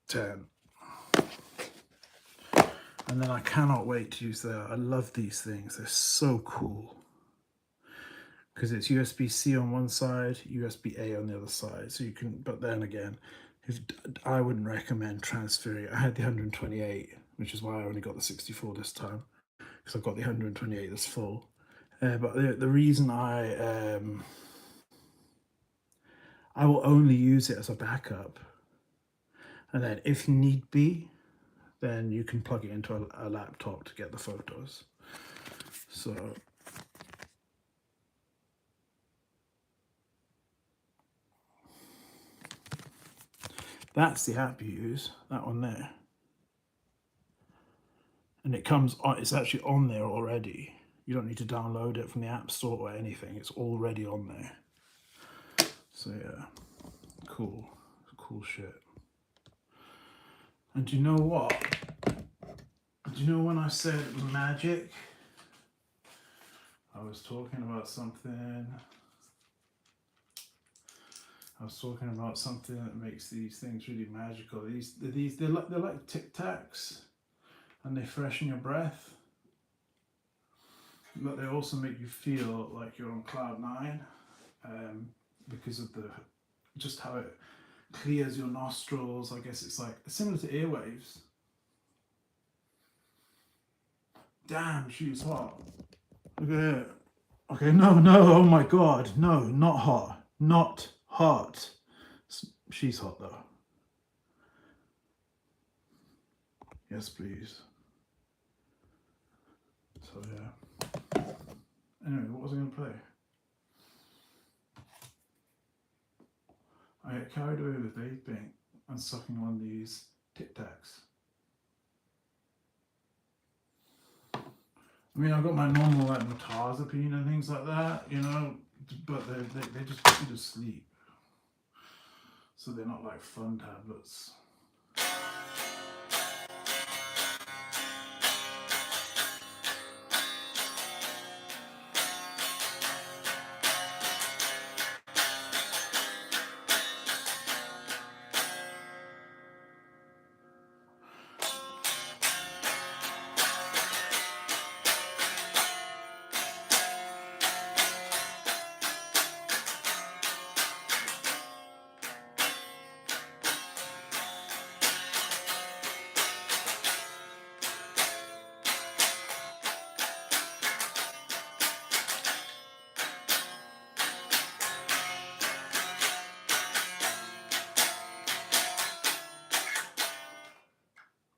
10. And then I cannot wait to use that. I love these things. They're so cool. Because it's USB-C on one side, USB-A on the other side. So you can, but then again, I wouldn't recommend transferring. I had the 128, which is why I only got the 64 this time. Because I've got the 128 that's full. But the reason I will only use it as a backup. And then if need be, then you can plug it into a laptop to get the photos. So that's the app you use, that one there. And it comes on, it's actually on there already. You don't need to download it from the App Store or anything. It's already on there. So yeah, cool shit. And do you know what? Do you know when I said it was magic? I was talking about something. That makes these things really magical. They're like Tic Tacs, and they freshen your breath. But they also make you feel like you're on cloud nine, because of just how it clears your nostrils. I guess it's like similar to earwaves. Damn, she's hot. Look at it. Okay, no, oh my god, no, not hot. She's hot though. Yes, please. So yeah. Anyway, what was I going to play? I get carried away with vaping and sucking on these Tic Tacs. I mean, I've got my normal like mirtazapine and things like that, you know, but they just put you to sleep. So they're not like fun tablets.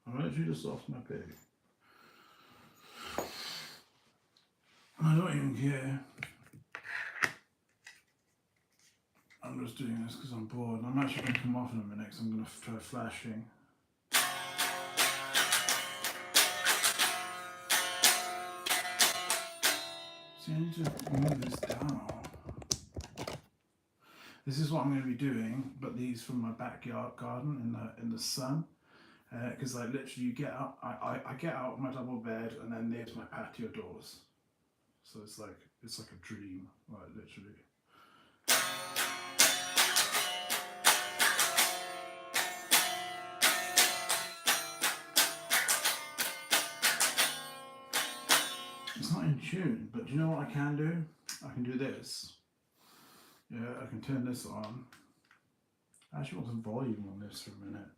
I'm actually just off my pig. I don't even care. I'm just doing this because I'm bored. I'm actually going to come off in a minute because I'm going to try flashing. See, I need to move this down. This is what I'm going to be doing, but these from my backyard garden in the sun. Because like literally you get out, I get out of my double bed and then there's my patio doors. So it's like a dream, like literally. It's not in tune, but do you know what I can do? I can do this. Yeah, I can turn this on. I actually want some volume on this for a minute.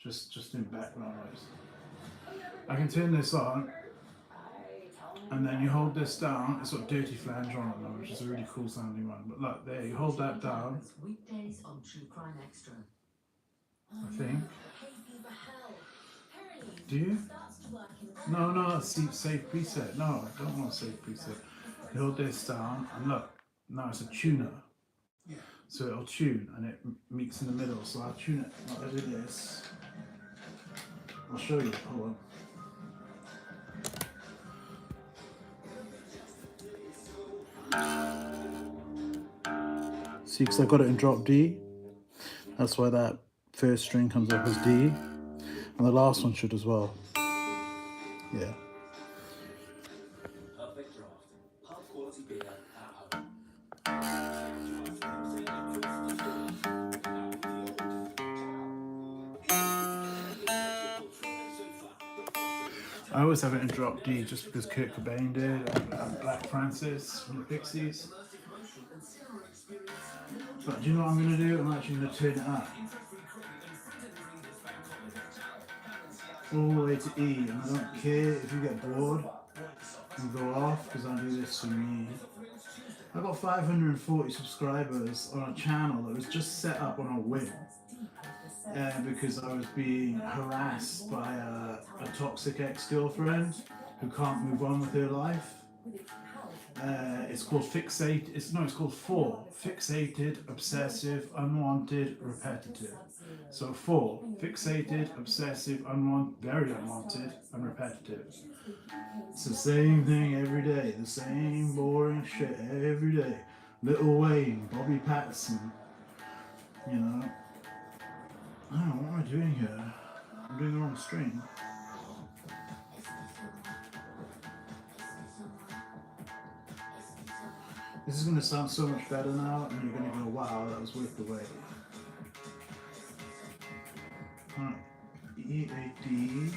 Just in background noise. I can turn this on, and then you hold this down. It's got Dirty Flange on it now, which is a really cool sounding one. But look, there, you hold that down. Weekdays on True Crime Extra. I think. Do you? No, that's save preset. No, I don't want a save preset. You hold this down, and look, now it's a tuner. So it'll tune, and it meets in the middle. So I'll tune it like I do this. I'll show you. Hold on. See, because I got it in drop D. That's why that first string comes up as D. And the last one should as well. Yeah. Perfect draft. Pub quality beer at home. I always have it in drop D just because Kurt Cobain did, and Black Francis from the Pixies. But do you know what I'm going to do? I'm actually going to turn it up all the way to E, and I don't care if you get bored and go off, because I do this for me. I got 540 subscribers on a channel that was just set up on a whim. Because I was being harassed by a toxic ex-girlfriend who can't move on with her life. It's called fixate. It's called 4. Fixated, obsessive, unwanted, repetitive. So 4. Fixated, obsessive, unwanted, very unwanted, and repetitive. It's the same thing every day. The same boring shit every day. Lil Wayne, Bobby Pattinson. You know. Oh, what am I doing here? I'm doing the wrong string. This is going to sound so much better now, and you're going to go, wow, that was worth the wait. Alright, E, A, D.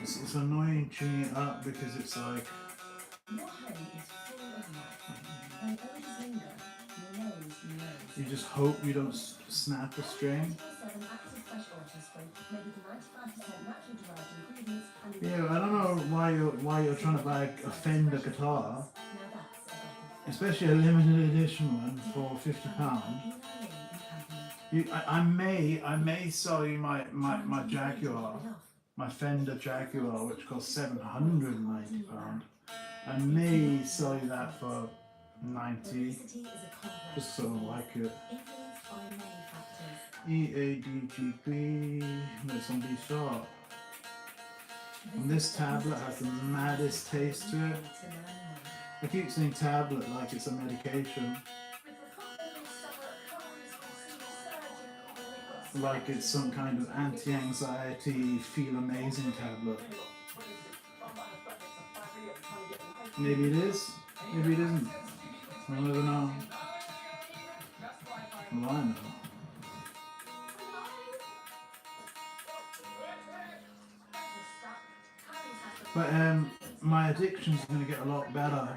It's annoying tuning it up because it's like, you just hope you don't snap a string. Yeah, I don't know why you're trying to buy a Fender guitar, especially a limited edition one for £50. I may sell you my Jaguar, my Fender Jaguar, which costs £790. I may sell you that for 90, just so I like it. E, A, D, G, B, it's on B sharp. And this tablet has the maddest taste to it. I keep saying tablet like it's a medication. Like it's some kind of anti-anxiety, feel amazing tablet. Maybe it is, maybe it isn't. I'll never know. Well, I know. But my addiction's going to get a lot better.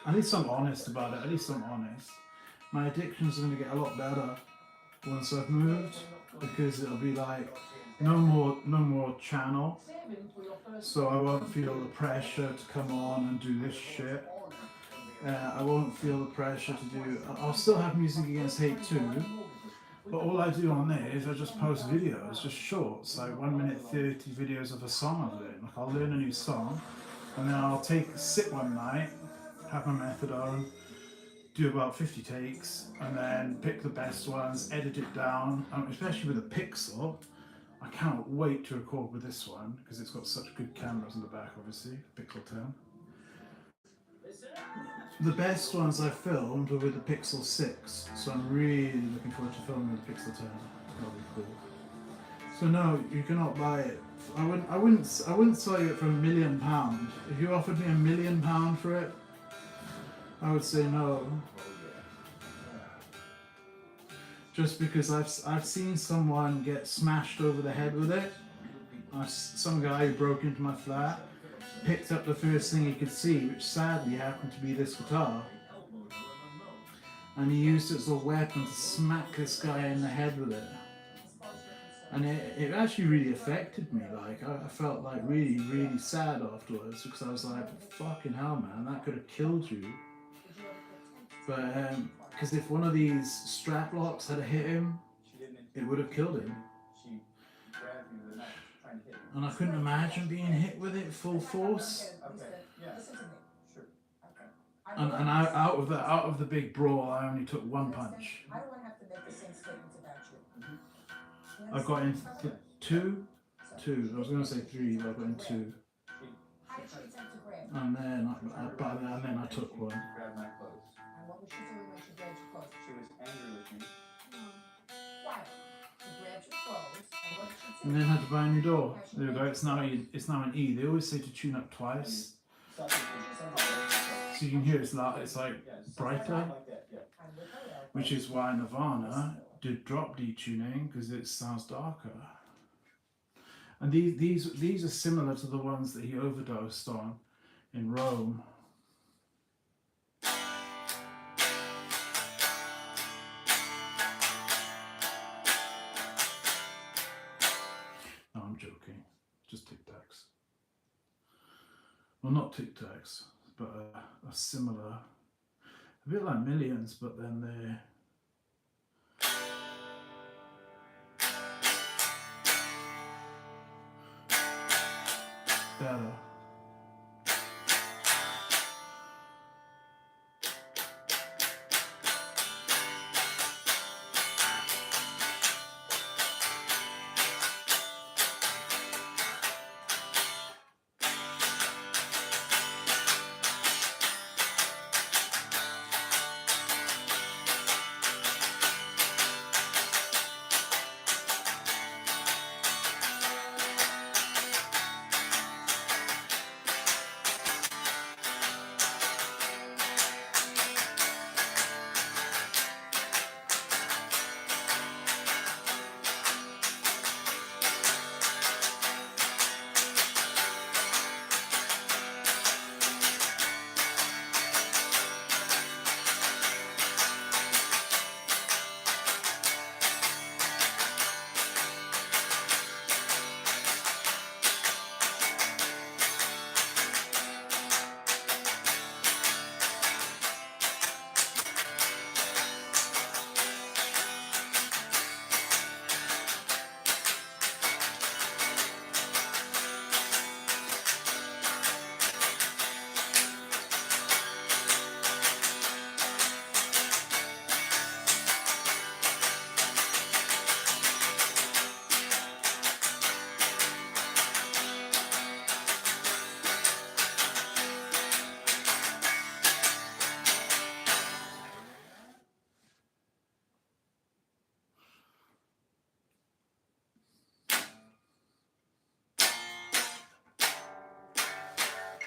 At least I'm honest about it. At least I'm honest. My addiction's going to get a lot better once I've moved, because it'll be like no more channel. So I won't feel the pressure to come on and do this shit. I won't feel the pressure to do. I'll still have Music Against Hate too. But all I do on there is I just post videos, just shorts, like 1 minute 30 videos of a song I've learned. Like I'll learn a new song, and then I'll sit one night, have my methadone, do about 50 takes, and then pick the best ones, edit it down. Especially with a Pixel, I can't wait to record with this one because it's got such good cameras in the back, obviously, Pixel 10. The best ones I filmed were with the Pixel 6, so I'm really looking forward to filming with the Pixel 10. That'll be cool. So no, you cannot buy it. I wouldn't sell you it for £1 million. If you offered me £1 million for it, I would say no. Just because I've seen someone get smashed over the head with it. Some guy who broke into my flat picked up the first thing he could see, which sadly happened to be this guitar, and he used it as a weapon to smack this guy in the head with it. And it actually really affected me. Like I felt like really, really sad afterwards, because I was like, fucking hell, man, that could have killed you. But because if one of these strap locks had hit him, it would have killed him. And I couldn't imagine being hit with it full force. And out of the big brawl, I only took one punch. I got in two. I was going to say 3, but I got in 2. How did she attempt to grab you? And then I took one. Grabbed my clothes. And what was she doing when she grabbed your clothes? She was angry with me. Quiet. She grabbed your clothes, and what did she do? And then had to buy a new door. There we go. It's now an E. They always say to tune up twice, So I think so you can hear it's loud. It's like brighter, like that, yeah. And with her elbow, which is why Nirvana did drop D tuning, because it sounds darker. And these are similar to the ones that he overdosed on in Rome. No, I'm joking. Just Tic Tacs. Well, not Tic Tacs, but a similar, a bit like Millions, but then they're better.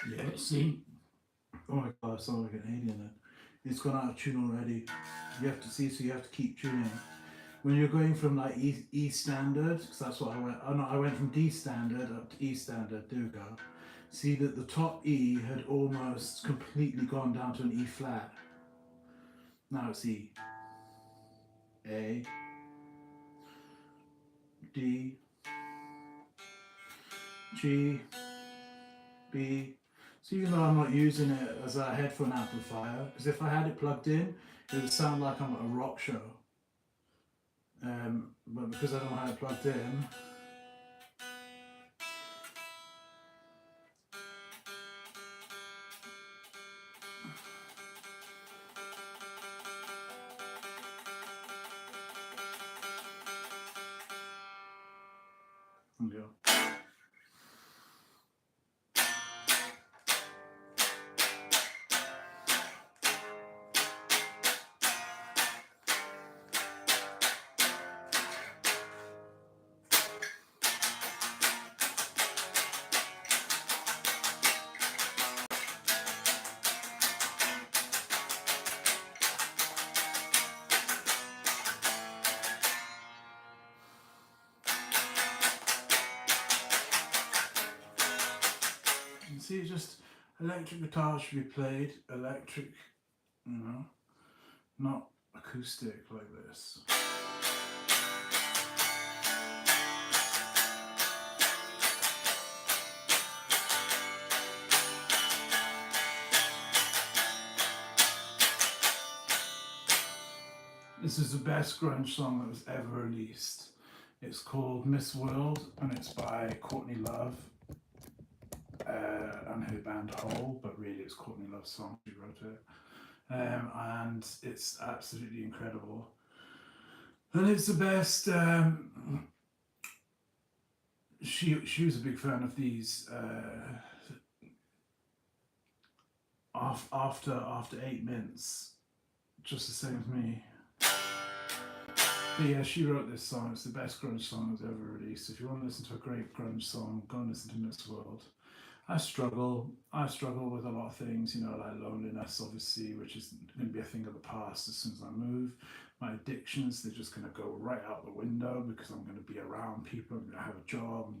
Yeah, see? Oh my god, I sound like an alien then. It's gone out of tune already. You have to see, so you have to keep tuning. When you're going from like E standard, because that's what I went, oh no, I went from D standard up to E standard, there we go. See that the top E had almost completely gone down to an E flat. Now it's E. A. D. G. B. So even though I'm not using it as a headphone amplifier, because if I had it plugged in, it would sound like I'm at a rock show. But because I don't have it plugged in, there we go. You see, just electric guitar should be played electric, you know, not acoustic like this. This is the best grunge song that was ever released. It's called Miss World, and it's by Courtney Love and her band Hole, but really it's Courtney Love's song, she wrote it. And it's absolutely incredible. And it's the best, she was a big fan of these after 8 minutes, just the same as me. But yeah, she wrote this song. It's the best grunge song that's ever released. If you want to listen to a great grunge song, go and listen to Miss World. I struggle with a lot of things, like loneliness, obviously, which is going to be a thing of the past as soon as I move. My addictions, they're just going to go right out the window because I'm going to be around people, I'm going to have a job,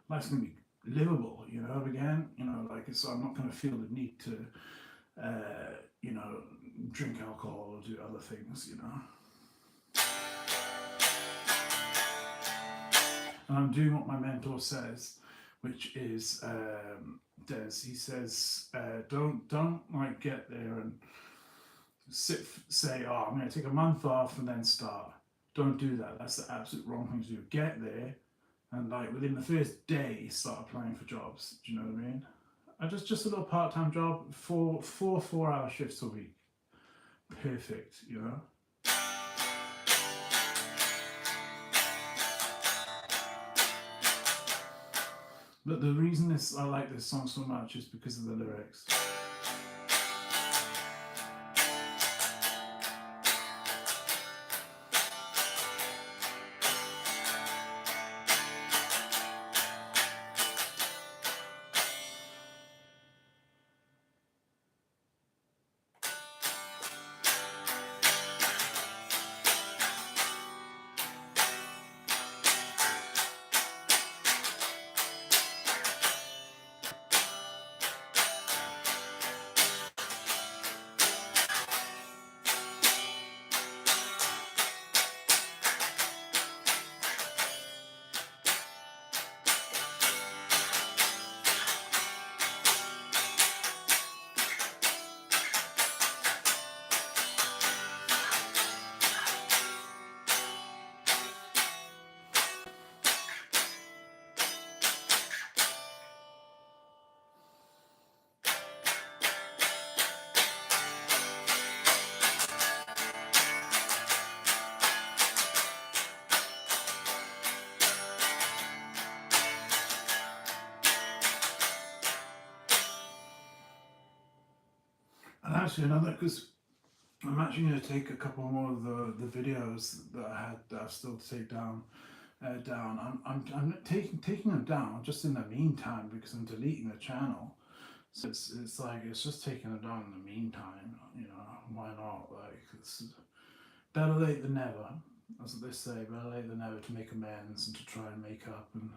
life's going to be livable, again, so I'm not going to feel the need to, drink alcohol or do other things, And I'm doing what my mentor says, which is Des. He says, don't like get there and say, oh, I'm going to take a month off and then start. Don't do that. That's the absolute wrong thing to do. Get there and within the first day start applying for jobs. Do you know what I mean? Just a little part-time job, four 4-hour shifts a week. Perfect, But the reason I like this song so much is because of the lyrics. And actually another, because I'm actually going to take a couple more of the videos that I've still to take down. I'm taking them down just in the meantime because I'm deleting the channel. So it's just taking them down in the meantime. Why not? It's better late than never. That's what they say. Better late than never, to make amends and to try and make up. And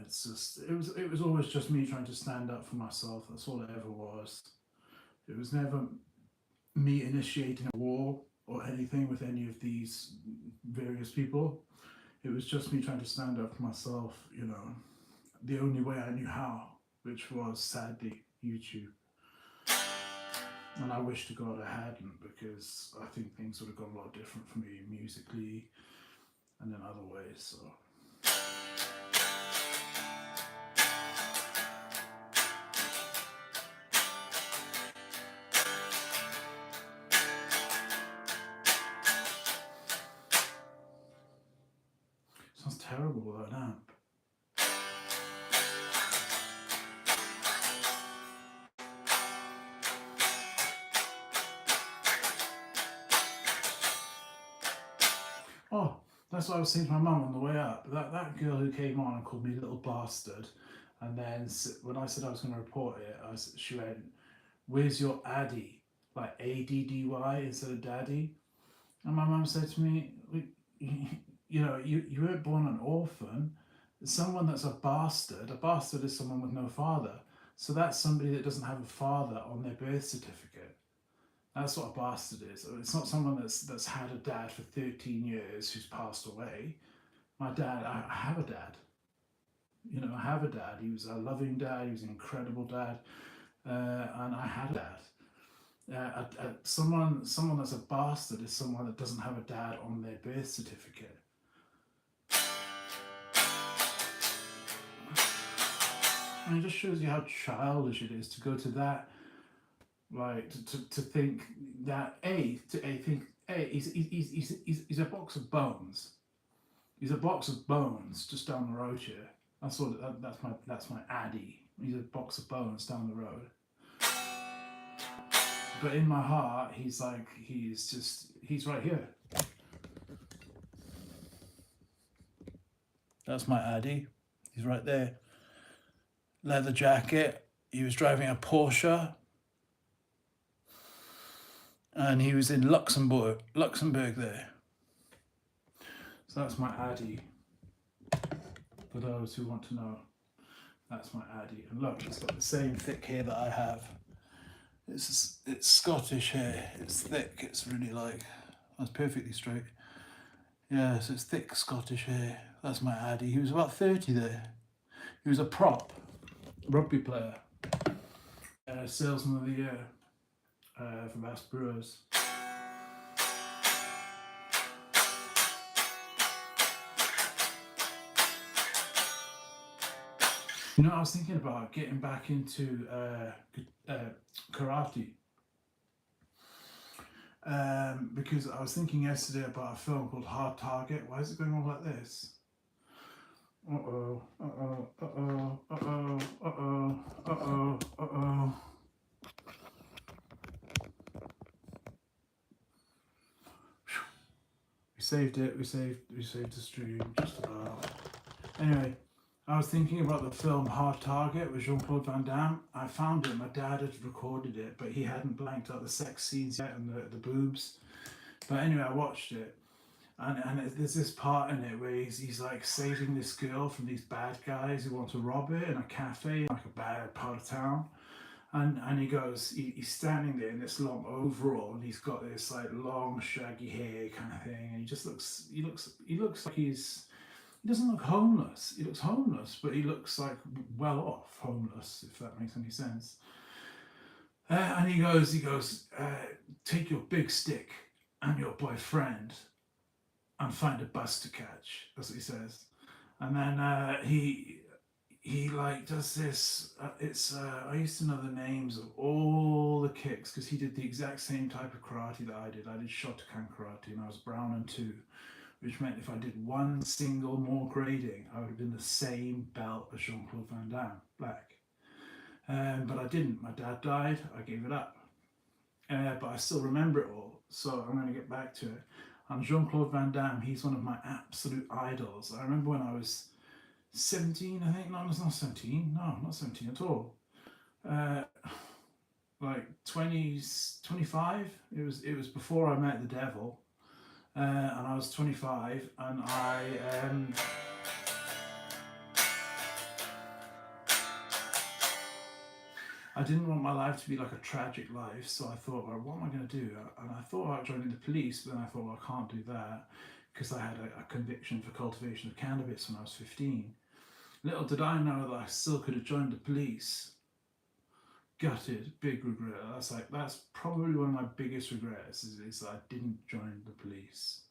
it's just it was always just me trying to stand up for myself. That's all it ever was. It was never me initiating a war or anything with any of these various people. It was just me trying to stand up for myself, the only way I knew how, which was sadly YouTube. And I wish to God I hadn't, because I think things would have gone a lot different for me musically and in other ways. So. Sounds terrible without an amp. Oh, that's what I was saying to my mum on the way up. That girl who came on and called me little bastard, and then when I said I was going to report it, she went, "Where's your Addy?" Like ADDY instead of daddy. And my mum said to me, you weren't born an orphan. Someone that's a bastard is someone with no father. So that's somebody that doesn't have a father on their birth certificate. That's what a bastard is. It's not someone that's had a dad for 13 years who's passed away. My dad, I have a dad. I have a dad. He was a loving dad. He was an incredible dad. And I had a dad. Someone that's a bastard is someone that doesn't have a dad on their birth certificate. And it just shows you how childish it is to go to that, to think that he's a box of bones. He's a box of bones just down the road here. That's my Addy. He's a box of bones down the road. but in my heart, he's right here. That's my Addy. He's right there. Leather jacket. He was driving a Porsche. And he was in Luxembourg there. So that's my Addy. For those who want to know, that's my Addy. And look, it's got the same thick hair that I have. It's Scottish hair. It's thick. It's really that's perfectly straight. Yeah, so it's thick Scottish hair. That's my Addy. He was about 30 there. He was a prop, rugby player, salesman of the year for Bass Brewers. You know, I was thinking about getting back into karate. Because I was thinking yesterday about a film called Hard Target. Why is it going on like this? Uh-oh, uh-oh, uh-oh, uh-oh, uh-oh, uh-oh, uh-oh. We saved it, we saved the stream, just about. Anyway, I was thinking about the film Hard Target with Jean-Claude Van Damme. I found it, my dad had recorded it, but he hadn't blanked out the sex scenes yet and the boobs. But anyway, I watched it. And there's this part in it where he's like saving this girl from these bad guys who want to rob it in a cafe, like a bad part of town. And he goes, he's standing there in this long overall, and he's got this like long shaggy hair kind of thing, and he looks like he doesn't look homeless. He looks homeless, but he looks like well off homeless, if that makes any sense. And he goes, take your big stick and your boyfriend and find a bus to catch. That's what he says. And then he like does this. I used to know the names of all the kicks because he did the exact same type of karate that I did. I did Shotokan karate, and I was brown and 2, which meant if I did one single more grading, I would have been the same belt as Jean-Claude Van Damme, black. But I didn't. My dad died. I gave it up. But I still remember it all, so I'm going to get back to it. And Jean-Claude Van Damme, he's one of my absolute idols. I remember when I was 17, I think. No, it's not 17. No, not 17 at all. Like 20, 25. It was before I met the devil. And I was 25, and I didn't want my life to be like a tragic life, so I thought, well, what am I going to do? And I thought about joining the police, but then I thought, well, I can't do that because I had a conviction for cultivation of cannabis when I was 15. Little did I know that I still could have joined the police. Gutted, big regret. That's probably one of my biggest regrets is that I didn't join the police.